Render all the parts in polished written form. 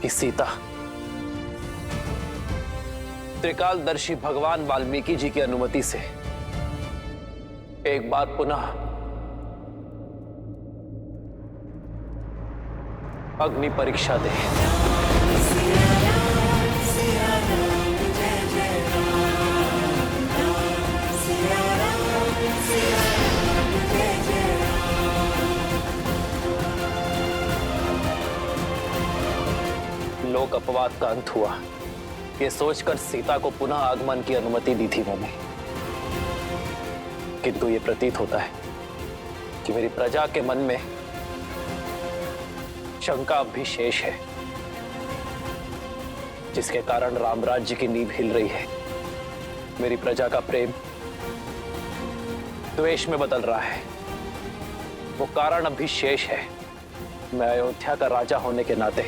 कि सीता त्रिकालदर्शी भगवान वाल्मीकि जी की अनुमति से एक बार पुनः अग्नि परीक्षा दे। लोक अपवाद का अंत हुआ, ये सोचकर सीता को पुनः आगमन की अनुमति दी थी मैंने, किंतु ये प्रतीत होता है कि मेरी प्रजा के मन में शंका अब भी शेष है, जिसके कारण रामराज्य की नींव हिल रही है। मेरी प्रजा का प्रेम द्वेष में बदल रहा है। वो कारण अब भी शेष है। मैं अयोध्या का राजा होने के नाते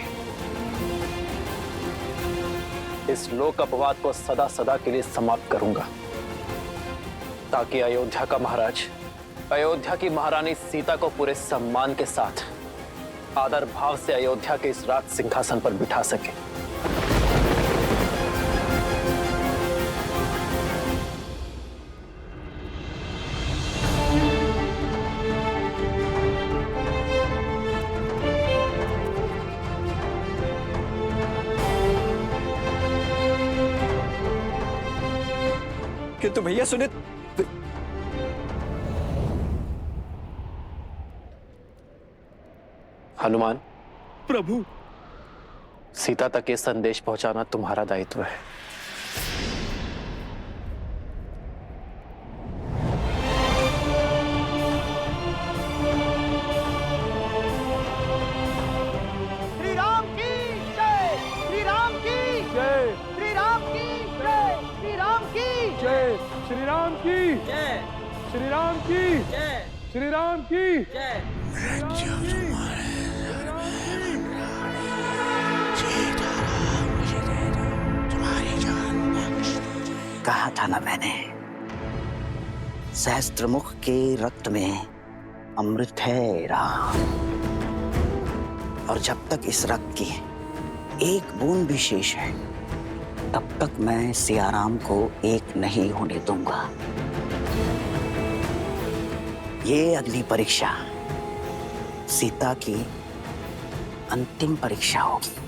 इस लोक अपवाद को सदा सदा के लिए समाप्त करूंगा, ताकि अयोध्या का महाराज, अयोध्या की महारानी सीता को पूरे सम्मान के साथ आदर भाव से अयोध्या के इस राज सिंहासन पर बिठा सके। किंतु भैया सुने, हनुमान, प्रभु, सीता तक ये संदेश पहुंचाना तुम्हारा दायित्व है। श्री राम की जय, श्री राम की जय, श्री राम की जय, श्री राम की जय, श्री राम की जय, श्री राम की जय, श्री राम की जय। कहा था ना मैंने, सहस्त्रमुख के रक्त में अमृत है राम, और जब तक इस रक्त की एक बूंद भी शेष है, तब तक मैं सियाराम को एक नहीं होने दूंगा। ये अग्नि परीक्षा सीता की अंतिम परीक्षा होगी।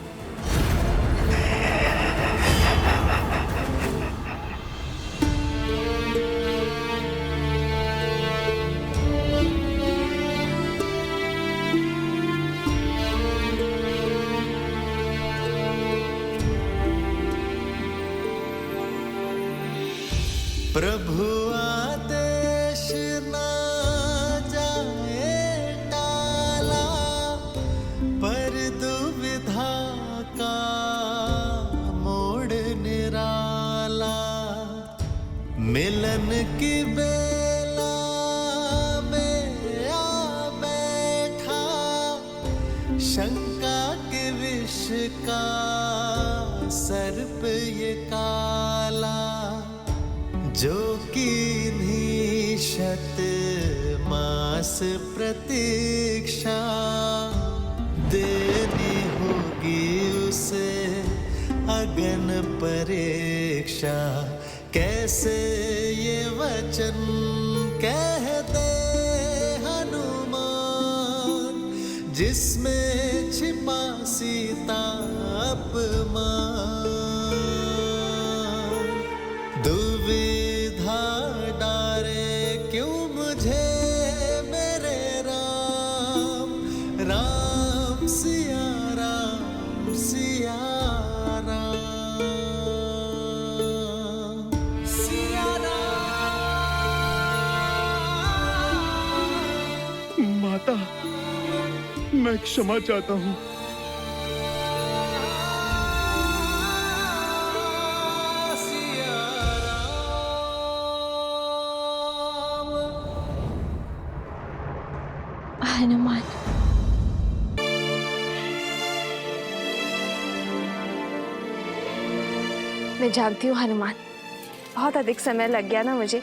प्रभु आदेश ना जाए टाला, पर दुविधा का मोड़ निराला। मिलन की बेला में आ बैठा, शंका के विष का सर्प ये काला। जो कीन्ही शत मास प्रतीक्षा, देनी होगी उसे अगन परीक्षा। कैसे ये वचन कह दे हनुमान, जिसमें छिपा सीता अपमान। दुविधा डारे क्यों मुझे मेरे राम, राम सिया राम सिया राम, सिया राम। माता, मैं क्षमा चाहता हूँ। हनुमान, मैं जानती हूँ हनुमान, बहुत अधिक समय लग गया ना मुझे,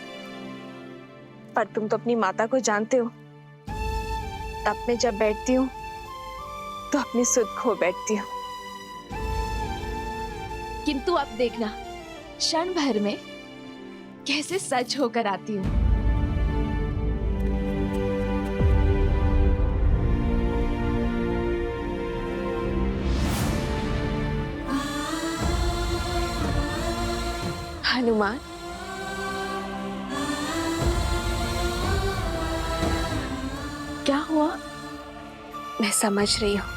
पर तुम तो अपनी माता को जानते हो। तब मैं जब बैठती हूँ तो अपनी सुध खो बैठती हूँ। किंतु अब देखना क्षण भर में कैसे सच होकर आती हूँ। हनुमान, क्या हुआ? मैं समझ रही हूँ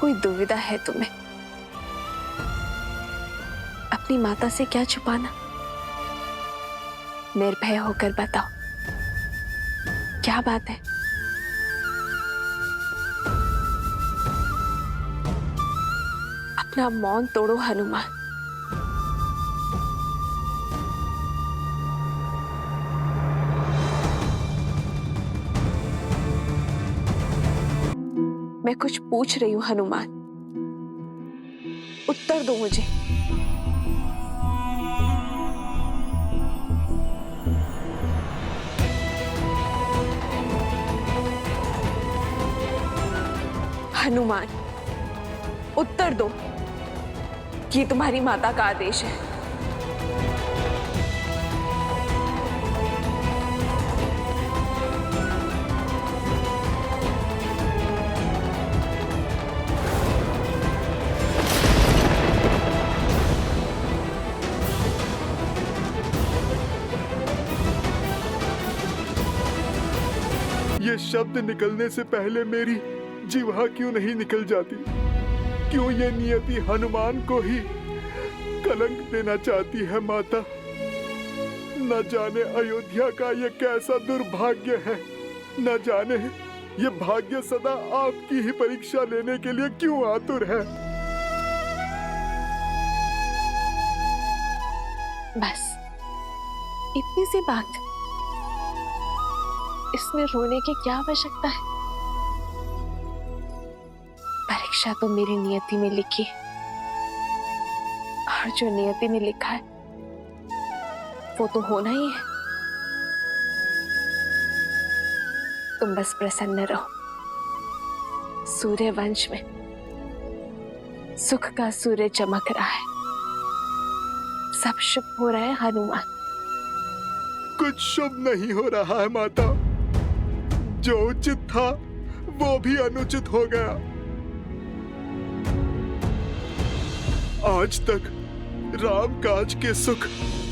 कोई दुविधा है तुम्हें। अपनी माता से क्या छुपाना? निर्भय होकर बताओ, क्या बात है? अपना मौन तोड़ो हनुमान। मैं कुछ पूछ रही हूँ हनुमान, उत्तर दो मुझे। हनुमान, उत्तर दो कि तुम्हारी माता का आदेश है। ये शब्द निकलने से पहले मेरी जिह्वा क्यों नहीं निकल जाती? क्यों ये नियति हनुमान को ही कलंक देना चाहती है माता? न जाने अयोध्या का ये कैसा दुर्भाग्य है, न जाने ये भाग्य सदा आपकी ही परीक्षा लेने के लिए क्यों आतुर है। बस इतनी सी बात, इसमें रोने की क्या आवश्यकता है? परीक्षा तो मेरी नियति में लिखी है, और जो नियति में लिखा है वो तो होना ही है। तुम बस प्रसन्न रहो। सूर्य वंश में सुख का सूर्य चमक रहा है, सब शुभ हो रहा है हनुमान। कुछ शुभ नहीं हो रहा है माता। जो उचित था वो भी अनुचित हो गया। आज तक राम काज के सुख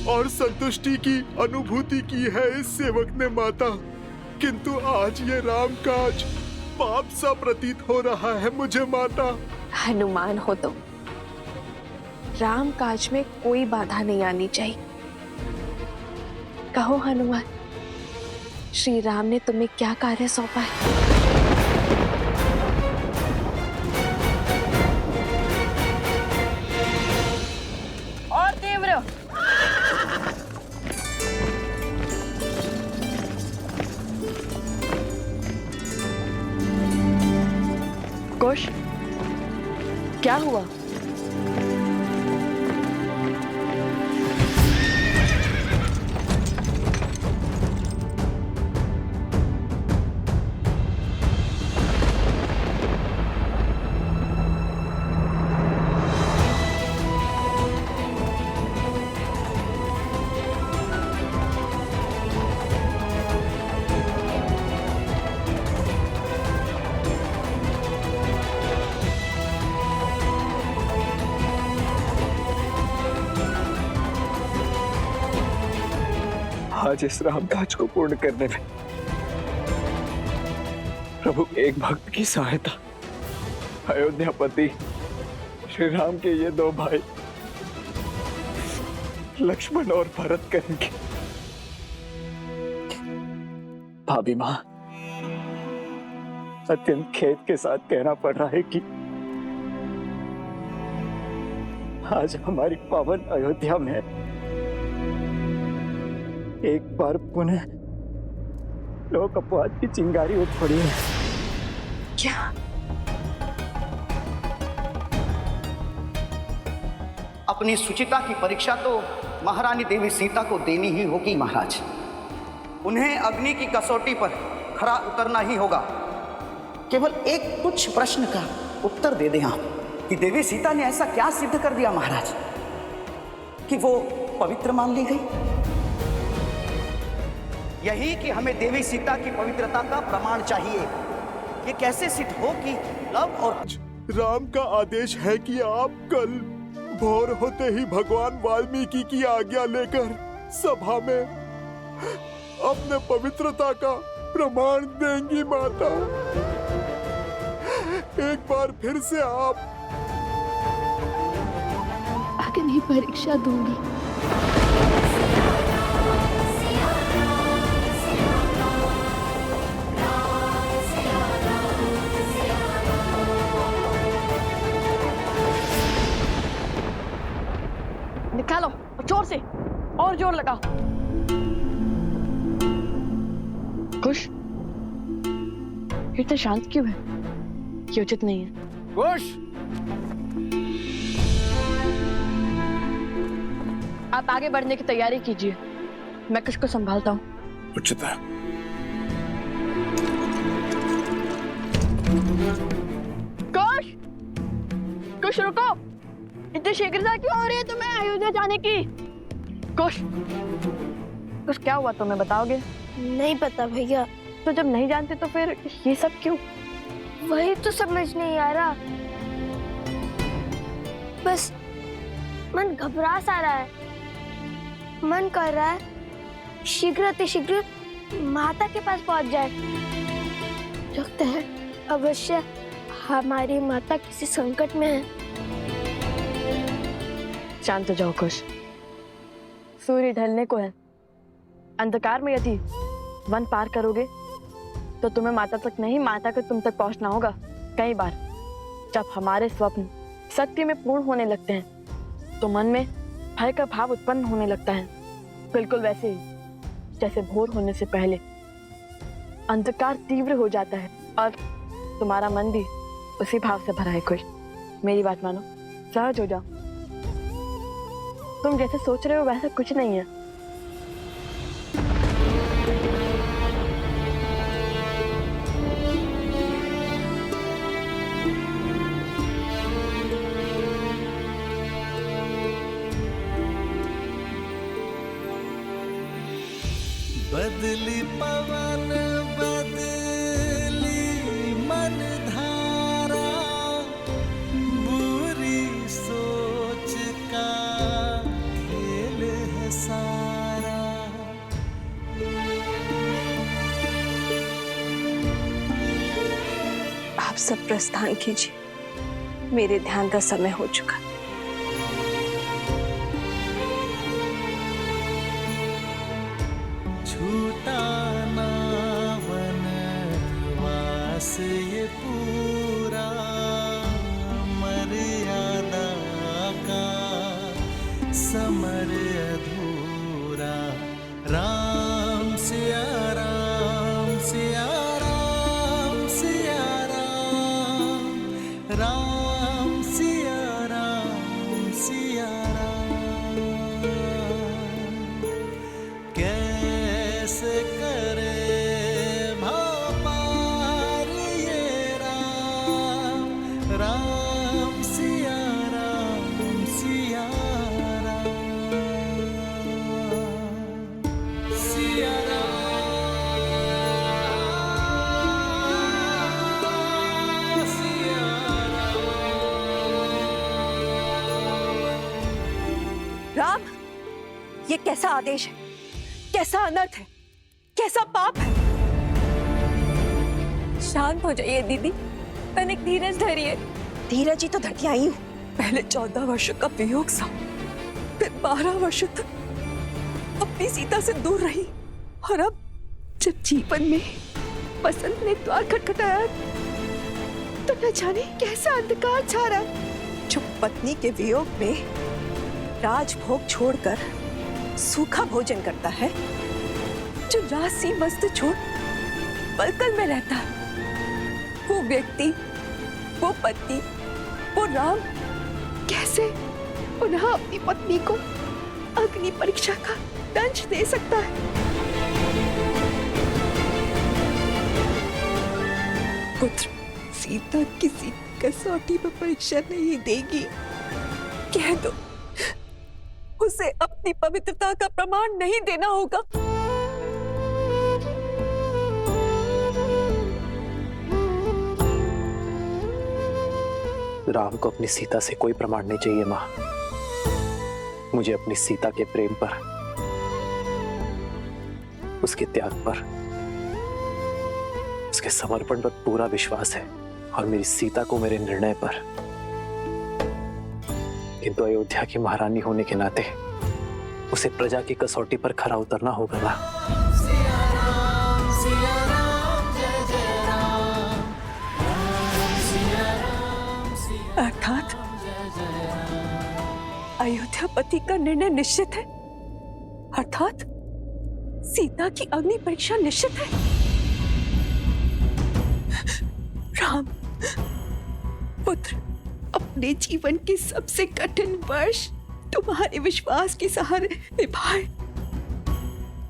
और संतुष्टि की अनुभूति की है इस सेवक ने माता, किंतु आज ये राम काज पाप सा प्रतीत हो रहा है मुझे माता। हनुमान हो तुम, राम काज में कोई बाधा नहीं आनी चाहिए। कहो हनुमान, श्री राम ने तुम्हें क्या कार्य सौंपा है? और तीव्र। कुश, क्या हुआ? आज इस राम काज को पूर्ण करने में प्रभु एक भक्त की सहायता अयोध्यापति श्री राम के ये दो भाई लक्ष्मण और भरत करेंगे। भाभी मां, अत्यंत खेद के साथ कहना पड़ रहा है कि आज हमारी पावन अयोध्या में एक बार पुनः लोक अपवाद की चिंगारी उठ पड़ी है। क्या? अपनी सुचिता की परीक्षा तो महारानी देवी सीता को देनी ही होगी महाराज। उन्हें अग्नि की कसौटी पर खरा उतरना ही होगा। केवल एक तुच्छ प्रश्न का उत्तर दे दें आप, कि देवी सीता ने ऐसा क्या सिद्ध कर दिया महाराज कि वो पवित्र मान ली गई? यही कि हमें देवी सीता की पवित्रता का प्रमाण चाहिए। ये कैसे सिद्ध हो कि लव और राम का आदेश है कि आप कल भोर होते ही भगवान वाल्मीकि की आज्ञा लेकर सभा में अपने पवित्रता का प्रमाण देंगी माता। एक बार फिर से आप अग्नि परीक्षा दूंगी। निकालो और जोर से, और जोर लगाओ। कुश, इतना शांत क्यों है? ये उचित नहीं है। कुश, आप आगे बढ़ने की तैयारी कीजिए, मैं कुश को संभालता हूँ। उचित है। कुश, कुश रुको, इतनी शीघ्रता क्यों हो रही है तुम्हें अयोध्या जाने की? कुश, कुश क्या हुआ तुम्हें बताओगे? नहीं पता भैया। तो जब नहीं जानते तो फिर ये सब क्यों? वही तो समझ नहीं आ रहा, बस मन घबरा सा रहा है। मन कर रहा है शीघ्र माता के पास पहुंच जाए। लगता है अवश्य हमारी माता किसी संकट में है। शांत हो जाओ कुश, सूर्य ढलने को है। अंधकार में यदि वन पार करोगे तो तुम्हें माता तक नहीं, माता के तुम तक पहुंचना होगा। कई बार जब हमारे स्वप्न सत्य में पूर्ण होने लगते हैं तो मन में भय का भाव उत्पन्न होने लगता है। बिल्कुल वैसे ही जैसे भोर होने से पहले अंधकार तीव्र हो जाता है और तुम्हारा मन भी उसी भाव से भरा है। कुश, मेरी बात मानो, सहज हो जाओ। तुम जैसे सोच रहे हो वैसा कुछ नहीं है। बदली पवन बदली मन धारा, बुरी सोच का खेल है सारा। आप सब प्रस्थान कीजिए, मेरे ध्यान का समय हो चुका। छूटा ना वनवास ये पूरा, मर्यादा का समर अधूरा। राम सिया राम सिया राम सिया राम, राम सिया राम सिया राम। कैसे करे भाव पार ये राम, राम सिया राम सिया राम, सिया राम सिया राम, ये कैसा आदेश है? कैसा अनर्थ है? कैसा पाप है? शांत हो जाइए दीदी, तनिक धीरज धरिए। धीरज ही तो धरती आई हूँ। पहले 14 वर्षों का वियोग सा, फिर 12 वर्षों तक अपनी सीता से दूर रही, और अब जब जीवन में बसंत ने द्वार खटखटाया तो न जाने कैसा अंधकार छा रहा। जो पत्नी के वियोग में राजभोग छोड़कर सूखा भोजन करता है, जो राशि वस्त्र छोड़ पलकल में रहता है, वो व्यक्ति, वो पति, वो राम कैसे पुनः अपनी पत्नी को अग्नि परीक्षा का दंश दे सकता है? पुत्र सीता किसी कसौटी पर परीक्षा नहीं देगी। कह दो, उसे अपनी पवित्रता का प्रमाण नहीं देना होगा। राम को अपनी सीता से कोई प्रमाण नहीं चाहिए माँ। मुझे अपनी सीता के प्रेम पर, उसके त्याग पर, उसके समर्पण पर पूरा विश्वास है और मेरी सीता को मेरे निर्णय पर। किंतु अयोध्या की महारानी होने के नाते उसे प्रजा की कसौटी पर खरा उतरना होगा ना। अर्थात अयोध्यापति का निर्णय निश्चित है, अर्थात सीता की अग्नि परीक्षा निश्चित है। राम पुत्र, अपने जीवन के सबसे कठिन वर्ष तुम्हारे विश्वास के सहारे निभाए।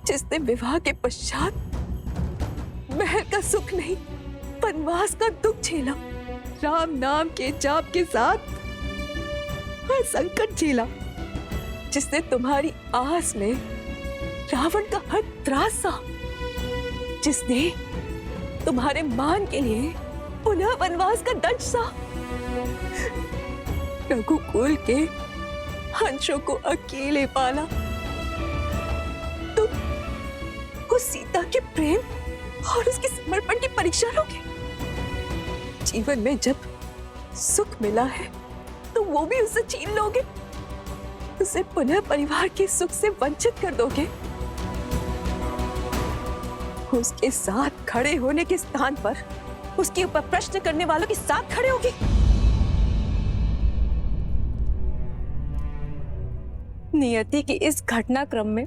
जिसने विवाह के पश्चात महल का सुख नहीं, वनवास का दुख झेला, राम नाम के जाप के साथ हर संकट झेला। जिसने तुम्हारी आस में रावण का हर त्रास सहा, जिसने तुम्हारे मान के लिए पुनः वनवास का दंड सहा, रघुकुल के हंसों को अकेले पाला, तुम उस सीता के प्रेम और उसके समर्पण की परीक्षा लोगे। जीवन में जब सुख मिला है तो वो भी उसे छीन लोगे, उसे पुनः परिवार के सुख से वंचित कर दोगे। उसके साथ खड़े होने के स्थान पर उसके ऊपर प्रश्न करने वालों के साथ खड़े होगे। नियति की इस घटनाक्रम में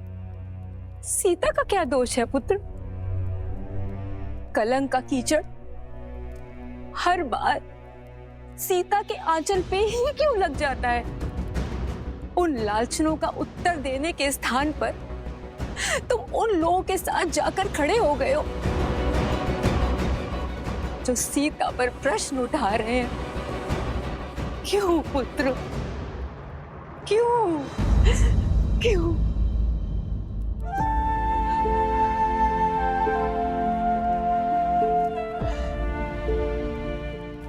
सीता का क्या दोष है पुत्र? कलंक का कीचड़ हर बार सीता के आंचल पे ही क्यों लग जाता है? उन लालचनों का उत्तर देने के स्थान पर तुम उन लोगों के साथ जाकर खड़े हो गए हो जो सीता पर प्रश्न उठा रहे हैं। क्यों पुत्र, क्यों क्यों?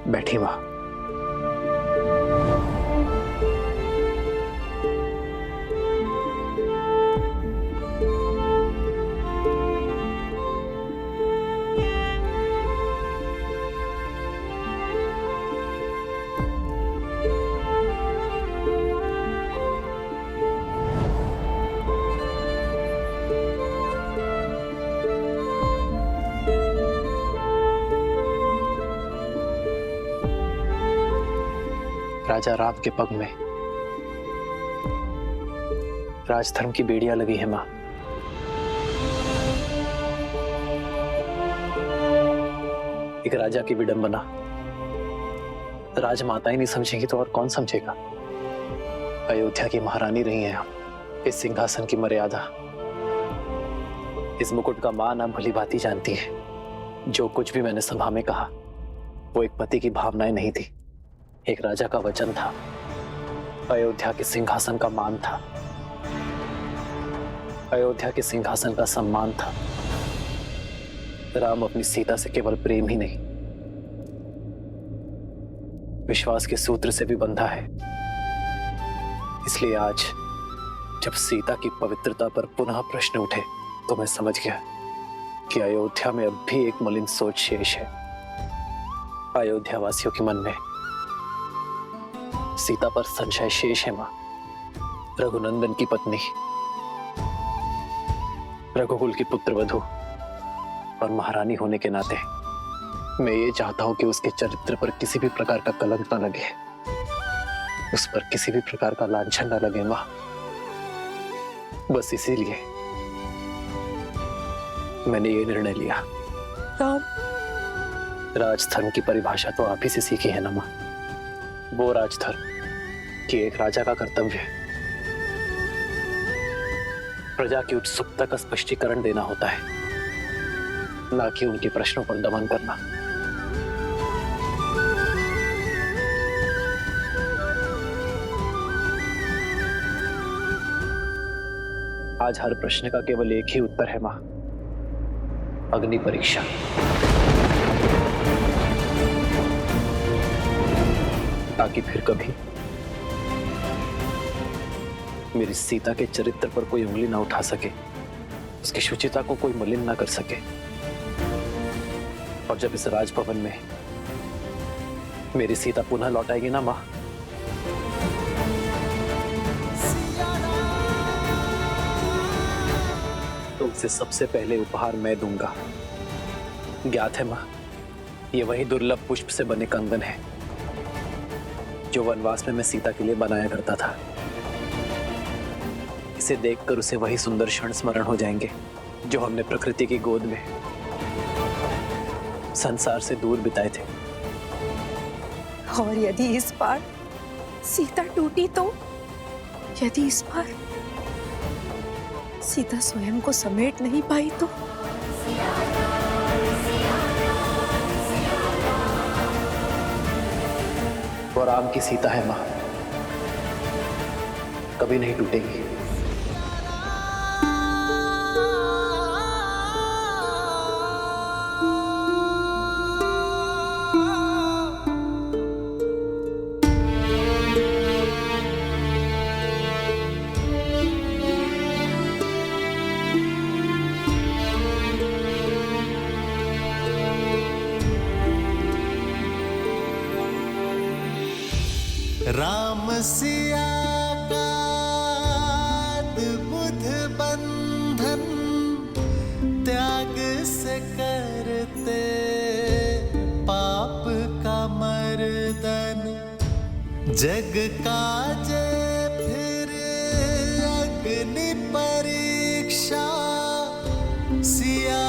बैठी मां। राजा राम के पग में राजधर्म की बेड़ियां लगी है मां। एक राजा की विडंबना राजमाता ही नहीं समझेगी तो और कौन समझेगा? अयोध्या की महारानी रही हैं हम। इस सिंहासन की मर्यादा, इस मुकुट का मान आप भली भांति जानती है। जो कुछ भी मैंने सभा में कहा वो एक पति की भावनाएं नहीं थी, एक राजा का वचन था, अयोध्या के सिंहासन का मान था, अयोध्या के सिंहासन का सम्मान था। राम अपनी सीता से केवल प्रेम ही नहीं, विश्वास के सूत्र से भी बंधा है। इसलिए आज जब सीता की पवित्रता पर पुनः प्रश्न उठे तो मैं समझ गया कि अयोध्या में अब भी एक मलिन सोच शेष है। अयोध्या वासियों के मन में सीता पर संशय शेष है मां। रघुनंदन की पत्नी, रघुकुल की पुत्रवधू और महारानी होने के नाते मैं ये चाहता हूं कि उसके चरित्र पर किसी भी प्रकार का कलंक न लगे, उस पर किसी भी प्रकार का लांछन न लगे मां। बस इसीलिए मैंने ये निर्णय लिया। राम, राजधर्म की परिभाषा तो आप ही से सीखी है ना मां। वो राजधर्म कि एक राजा का कर्तव्य है प्रजा की उत्सुकता का स्पष्टीकरण देना होता है, ना कि उनके प्रश्नों पर दमन करना। आज हर प्रश्न का केवल एक ही उत्तर है मां, अग्नि परीक्षा। ताकि फिर कभी मेरी सीता के चरित्र पर कोई उंगली ना उठा सके, उसकी शुचिता को कोई मलिन ना कर सके। और जब इस राजभवन में मेरी सीता पुनः लौट आएगी ना मां, तो उसे सबसे पहले उपहार मैं दूंगा। ज्ञात है मां, ये वही दुर्लभ पुष्प से बने कंगन है जो वनवास में मैं सीता के लिए बनाया करता था। इसे देखकर उसे वही सुंदर क्षण स्मरण हो जाएंगे जो हमने प्रकृति की गोद में संसार से दूर बिताए थे। और यदि इस बार सीता टूटी तो, यदि इस बार सीता स्वयं को समेट नहीं पाई तो? वो राम की सीता है मां, कभी नहीं टूटेगी। राम सिया का बुध बंधन त्याग से करते पाप का मर्दन, जग काज फिर अग्नि परीक्षा, सिया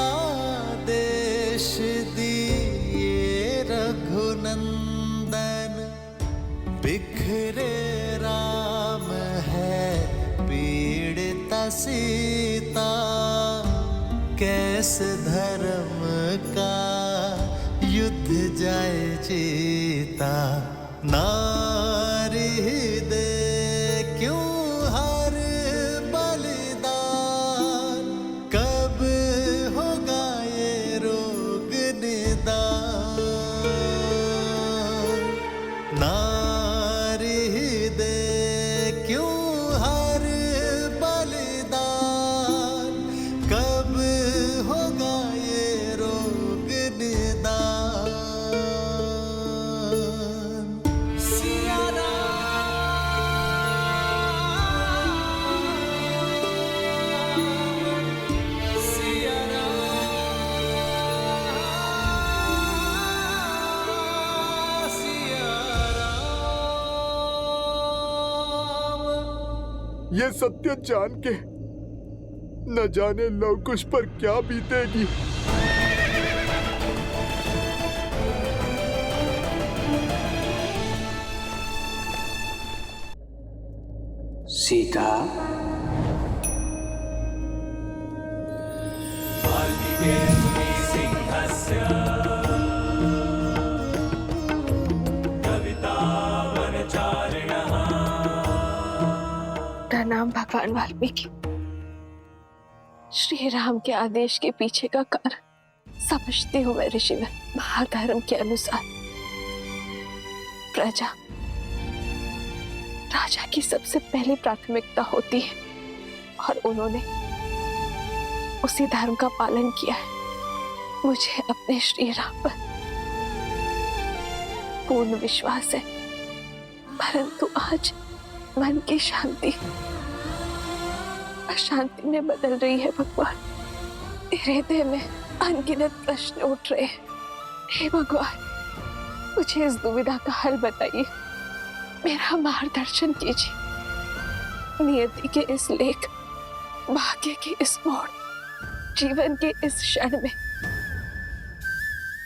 देश दिए रघुनंदन, बिखरे राम है पीड़िता सीता, कैसे धर्म का युद्ध जाए जीता, नारी दे क्यों हर बलिदान, कब होगा ये रोग निदान, नारी दे क्यों हर बलिदान, कब होगा ये रोग निदान। सिया राम, सिया राम, सिया राम। ये सत्य जान के न जाने लवकुश पर क्या बीतेगी। सीता, प्रणाम भगवान वाल्मीकि। श्री राम के आदेश के पीछे का कारण समझती हूँ मैं ऋषिवर। महाधर्म के अनुसार प्रजा राजा की सबसे पहली प्राथमिकता होती है और उन्होंने उसी धर्म का पालन किया है। मुझे अपने श्री राम पर पूर्ण विश्वास है, परंतु आज मन की शांति अशांति में बदल रही है। भगवान, मेरे हृदय में अनगिनत प्रश्न उठ रहे हैं। हे भगवान, मुझे इस दुविधा का हल बताइए, मेरा मार्गदर्शन कीजिए। नियति के इस लेख, भाग्य के इस मोड़, जीवन के इस क्षण में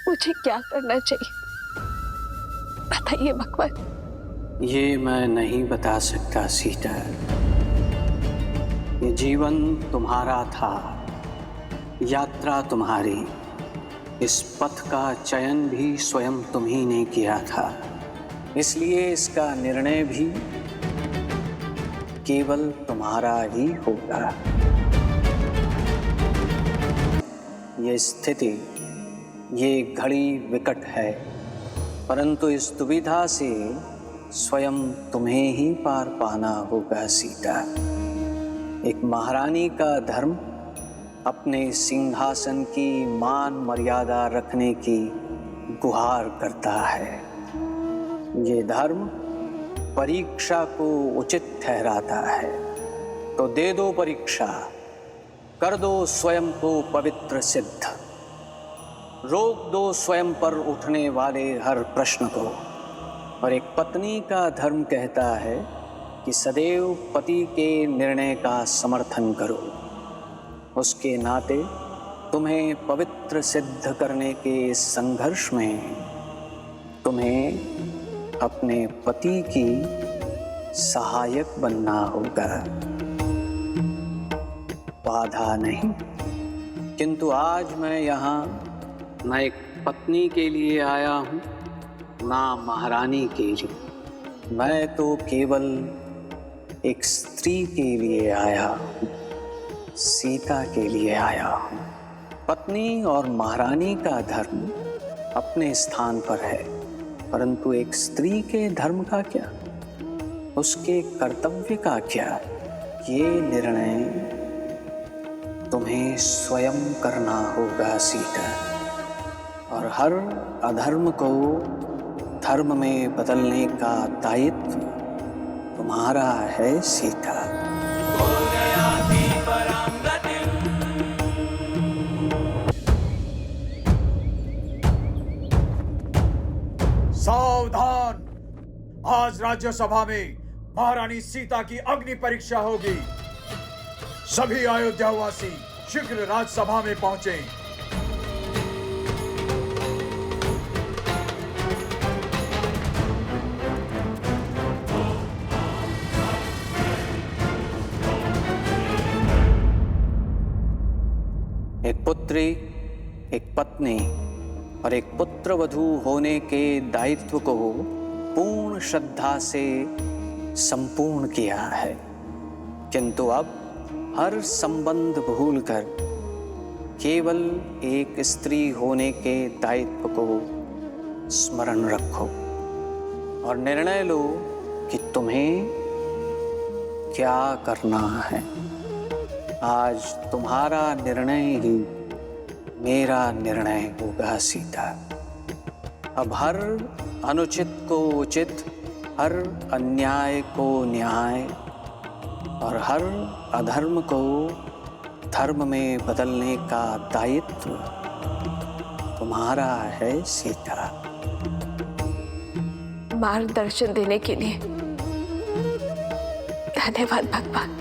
मुझे क्या करना चाहिए, बताइए भगवान। ये मैं नहीं बता सकता सीता। ये जीवन तुम्हारा था, यात्रा तुम्हारी, इस पथ का चयन भी स्वयं तुम ही ने किया था। इसलिए इसका निर्णय भी केवल तुम्हारा ही होगा। ये स्थिति, ये घड़ी विकट है, परंतु इस दुविधा से स्वयं तुम्हें ही पार पाना होगा सीता। एक महारानी का धर्म अपने सिंहासन की मान मर्यादा रखने की गुहार करता है। ये धर्म परीक्षा को उचित ठहराता है, तो दे दो परीक्षा, कर दो स्वयं को पवित्र सिद्ध, रोक दो स्वयं पर उठने वाले हर प्रश्न को। और एक पत्नी का धर्म कहता है कि सदैव पति के निर्णय का समर्थन करो। उसके नाते तुम्हें पवित्र सिद्ध करने के इस संघर्ष में तुम्हें अपने पति की सहायक बनना होगा, बाधा नहीं। किंतु आज मैं यहाँ न एक पत्नी के लिए आया हूँ, ना महारानी के लिए। मैं तो केवल एक स्त्री के लिए आया हूँ, सीता के लिए आया हूँ। पत्नी और महारानी का धर्म अपने स्थान पर है, परंतु एक स्त्री के धर्म का क्या, उसके कर्तव्य का क्या, ये निर्णय तुम्हें स्वयं करना होगा सीता। और हर अधर्म को धर्म में बदलने का दायित्व तुम्हारा है सीता। सावधान! आज राज्यसभा में महारानी सीता की अग्नि परीक्षा होगी। सभी अयोध्यावासी शीघ्र राज्यसभा में पहुंचे। एक पुत्री, एक पत्नी और एक पुत्रवधू होने के दायित्व को पूर्ण श्रद्धा से संपूर्ण किया है, किंतु अब हर संबंध भूलकर केवल एक स्त्री होने के दायित्व को स्मरण रखो और निर्णय लो कि तुम्हें क्या करना है। आज तुम्हारा निर्णय ही मेरा निर्णय होगा सीता। अब हर अनुचित को उचित, हर अन्याय को न्याय और हर अधर्म को धर्म में बदलने का दायित्व तुम्हारा है सीता। मार्गदर्शन देने के लिए धन्यवाद भगवान।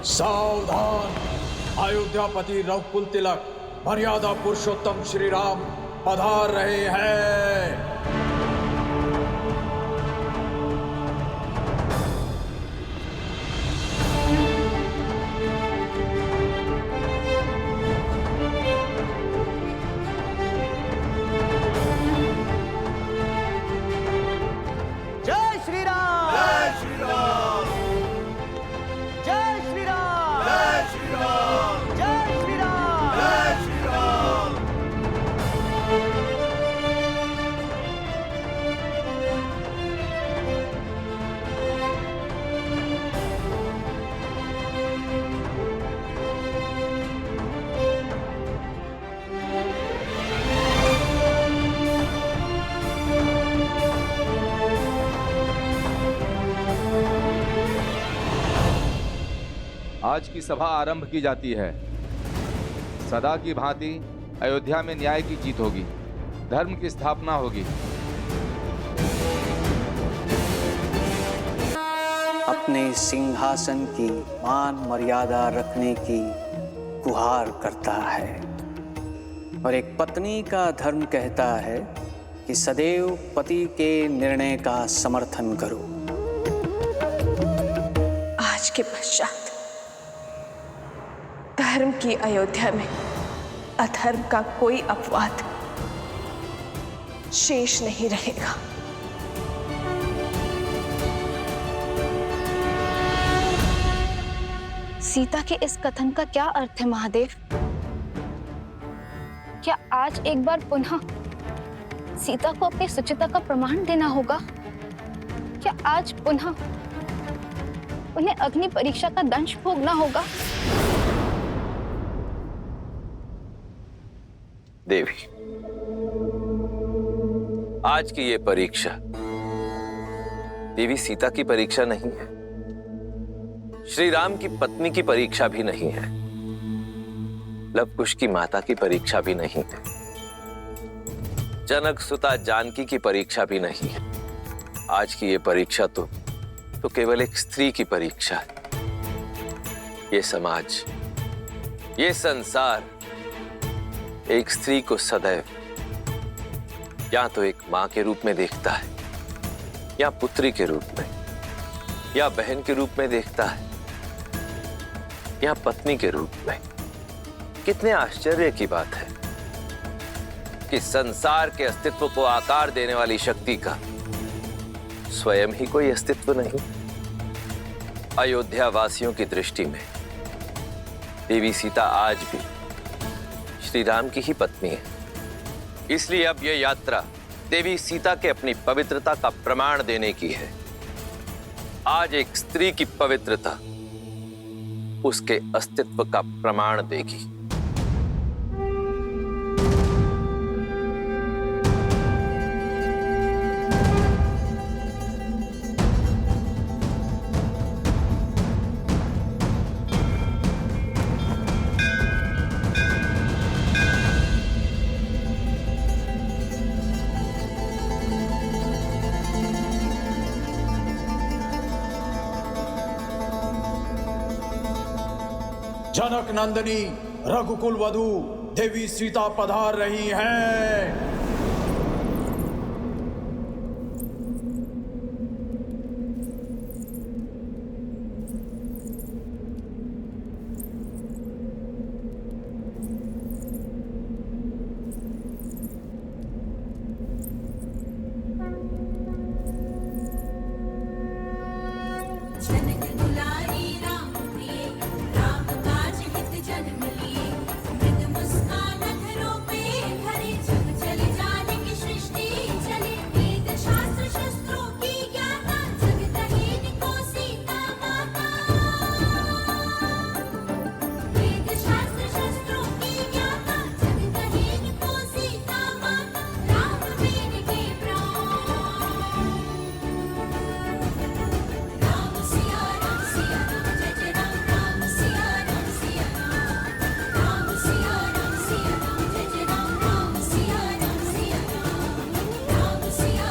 सावधान! अयोध्यापति रघुकुल तिलक मर्यादा पुरुषोत्तम श्री राम पधार रहे हैं। जय श्री राम, जय श्री राम, जय श्री राम, जय श्री राम, जय श्री राम, जय श्री राम। आज की सभा आरंभ की जाती है। सदा की भांति अयोध्या में न्याय की जीत होगी। धर्म की स्थापना होगी। अपने सिंहासन की मान मर्यादा रखने की गुहार करता है और एक पत्नी का धर्म कहता है कि सदैव पति के निर्णय का समर्थन करो। आज के पश्चात धर्म की अयोध्या में अधर्म का कोई अपवाद शेष नहीं रहेगा। सीता के इस कथन का क्या अर्थ है महादेव? क्या आज एक बार पुनः सीता को अपनी सुचिता का प्रमाण देना होगा? क्या आज पुनः उन्हें अग्नि परीक्षा का दंश भोगना होगा? देवी, आज की ये परीक्षा देवी सीता की परीक्षा नहीं है, श्री राम की पत्नी की परीक्षा भी नहीं है, लव कुश की माता की परीक्षा भी नहीं है, जनक सुता जानकी की परीक्षा भी नहीं है। आज की ये परीक्षा तो केवल एक स्त्री की परीक्षा है। ये समाज, ये संसार एक स्त्री को सदैव या तो एक मां के रूप में देखता है, या पुत्री के रूप में, या बहन के रूप में देखता है, या पत्नी के रूप में। कितने आश्चर्य की बात है कि संसार के अस्तित्व को आकार देने वाली शक्ति का स्वयं ही कोई अस्तित्व नहीं। अयोध्या वासियों की दृष्टि में देवी सीता आज भी श्री राम की ही पत्नी है। इसलिए अब यह यात्रा देवी सीता के अपनी पवित्रता का प्रमाण देने की है। आज एक स्त्री की पवित्रता उसके अस्तित्व का प्रमाण देगी। जनक नंदिनी रघुकुल वधू देवी सीता पधार रही हैं। जनक दुलारी राम प्रिय, राम काज हित जन्म लिए, मृद मुस्कान अधरों पे भरे, जग चले जाने की सृष्टि चले, वेद शास्त्र शस्त्रों की ज्ञाता, जगतहीन को सीता माता। वेद शास्त्र शस्त्रों की ज्ञाता, जगतहीन को सीता माता, राम मेरे के प्राण। राम सिया राम जय जय राम, राम सिया राम राम सिया राम जय जय राम, राम सिया राम राम सिया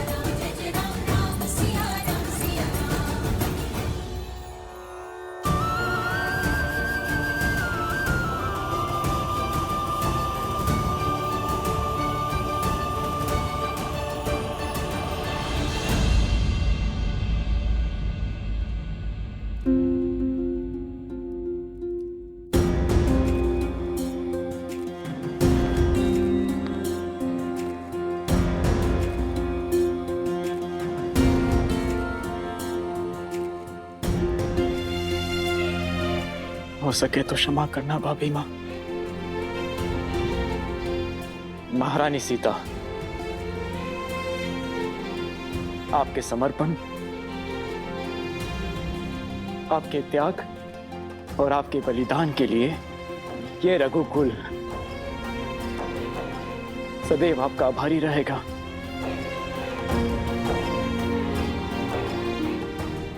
राम जय जय राम, राम सिया राम। हो सके तो क्षमा करना भाभी माँ। महारानी सीता, आपके समर्पण, आपके त्याग और आपके बलिदान के लिए ये रघुकुल सदैव आपका आभारी रहेगा।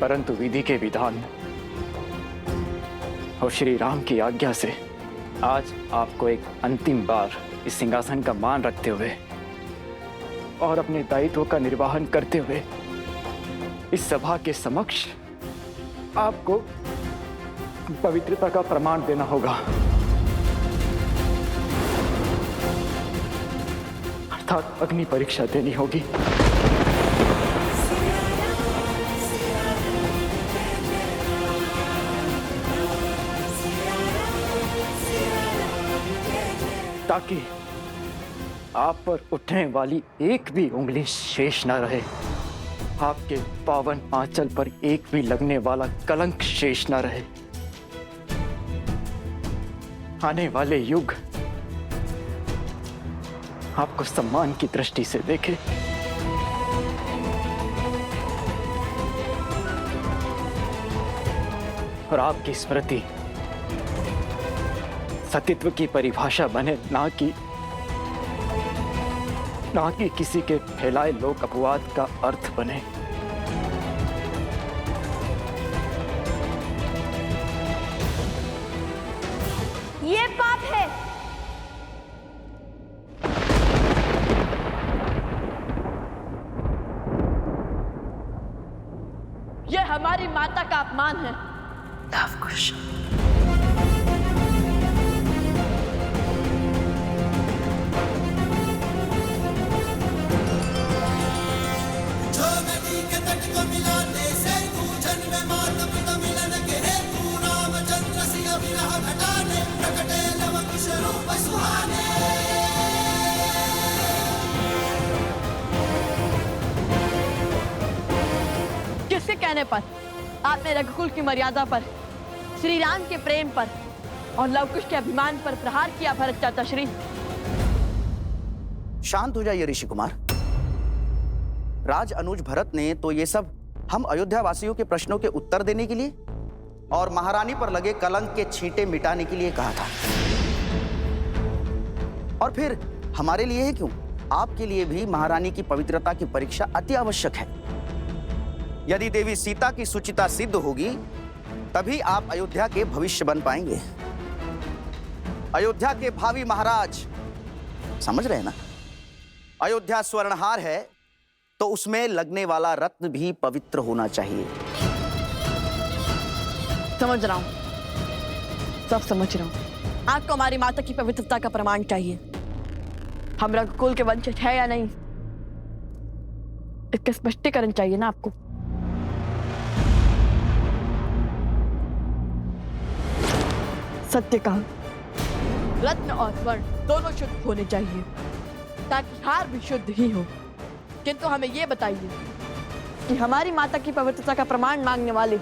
परंतु विधि के विधान और श्री राम की आज्ञा से आज आपको एक अंतिम बार इस सिंहासन का मान रखते हुए और अपने दायित्व का निर्वहन करते हुए इस सभा के समक्ष आपको पवित्रता का प्रमाण देना होगा, अर्थात अग्नि परीक्षा देनी होगी। ताकि आप पर उठने वाली एक भी उंगली शेष न रहे, आपके पावन आंचल पर एक भी लगने वाला कलंक शेष न रहे। आने वाले युग आपको सम्मान की दृष्टि से देखे, और आपकी स्मृति सतीत्व की परिभाषा बने, ना कि किसी के फैलाए लोक अपवाद का अर्थ बने। ये पाप है। ये हमारी माता का अपमान है। लवकुश, किसके कहने पर आपने रघुकुल की मर्यादा पर, श्री राम के प्रेम पर और लवकुश के अभिमान पर प्रहार किया भरत चाचा श्री? शांत हो जाइए ऋषि कुमार। राज अनुज भरत ने तो ये सब हम अयोध्या वासियों के प्रश्नों के उत्तर देने के लिए और महारानी पर लगे कलंक के छींटे मिटाने के लिए कहा था। और फिर हमारे लिए है क्यों, आपके लिए भी महारानी की पवित्रता की परीक्षा अति आवश्यक है। यदि देवी सीता की सुचिता सिद्ध होगी तभी आप अयोध्या के भविष्य बन पाएंगे, अयोध्या के भावी महाराज। समझ रहे हैं ना? अयोध्या स्वर्णहार है तो उसमें लगने वाला रत्न भी पवित्र होना चाहिए। समझ रहा हूं, सब समझ रहा हूं। आपको हमारी माता की पवित्रता का प्रमाण चाहिए। हम रघुकुल के वंशज है या नहीं, इसका स्पष्टीकरण चाहिए ना आपको। सत्य कहा, रत्न और स्वर्ण दोनों शुद्ध होने चाहिए ताकि हार भी शुद्ध ही हो। किंतु हमें यह बताइए कि हमारी माता की पवित्रता का प्रमाण मांगने वाले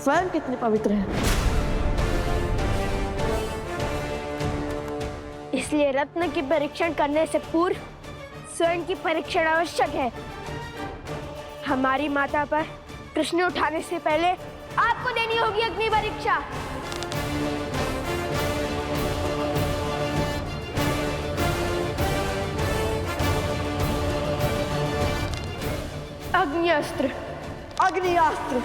स्वयं कितने पवित्र हैं? इसलिए रत्न की परीक्षण करने से पूर्व स्वर्ण की परीक्षण आवश्यक है। हमारी माता पर प्रश्न उठाने से पहले आपको देनी होगी अग्नि परीक्षा। अग्निअस्त्र, अग्नियास्त्र।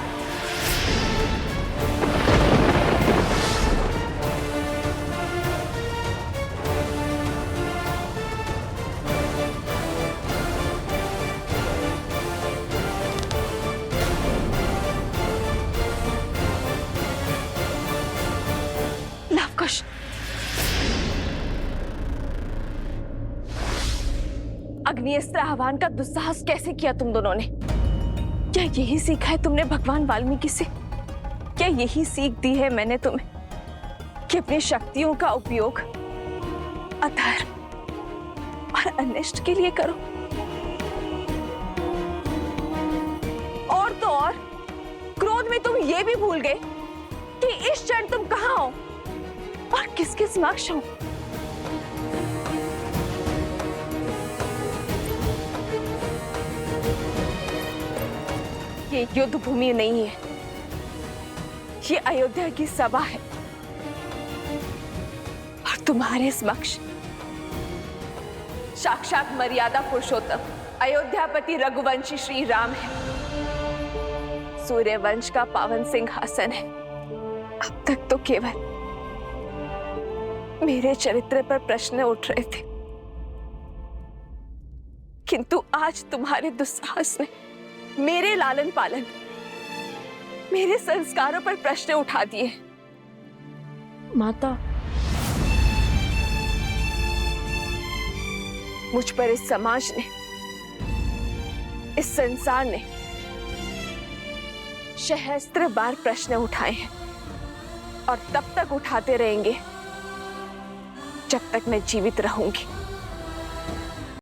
लवकुश, अग्निअस्त्र आह्वान का दुस्साहस कैसे किया तुम दोनों ने? क्या यही सीखा है तुमने भगवान वाल्मीकि से? क्या यही सीख दी है मैंने तुम्हें कि अपनी शक्तियों का उपयोग अधर्म और अनिष्ट के लिए करो? और तो और क्रोध में तुम ये भी भूल गए कि इस क्षण तुम कहाँ हो और किसके समक्ष हो। ये युद्ध भूमि नहीं है, ये अयोध्या की सभा है और तुम्हारे समक्ष साक्षात मर्यादा पुरुषोत्तम अयोध्यापति रघुवंशी श्री राम है। सूर्यवंश का पावन सिंहासन है। अब तक तो केवल मेरे चरित्र पर प्रश्न उठ रहे थे, किंतु आज तुम्हारे दुस्साहस ने मेरे लालन पालन, मेरे संस्कारों पर प्रश्न उठा दिए। माता, मुझ पर इस समाज ने, इस संसार ने सहस्त्र बार प्रश्न उठाए हैं और तब तक उठाते रहेंगे जब तक मैं जीवित रहूंगी।